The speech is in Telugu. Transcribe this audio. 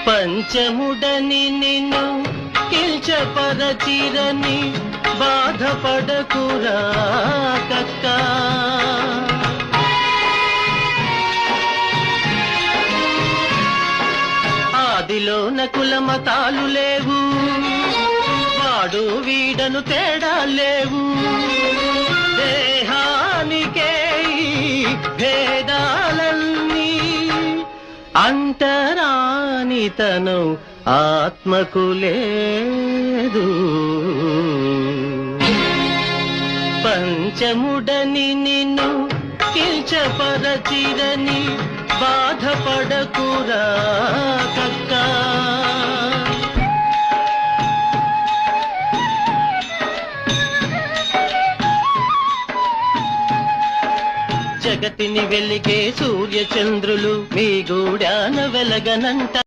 పంచముడని నిన్ను కిల్చపరచిరని బాధపడకురా కక్క. ఆదిలోన కులమతాలు లేవు, వాడు వీడను తేడా లేవు. దేహానికే భేదాలన్నీ అంటరానితనం ఆత్మకు లేదు. పంచముడని నిన్ను కిల్చపరచిరని బాధపడకురా కక్క. జగతిని వెలిగే సూర్య చంద్రులు మీ గూడాన వెలగనంట.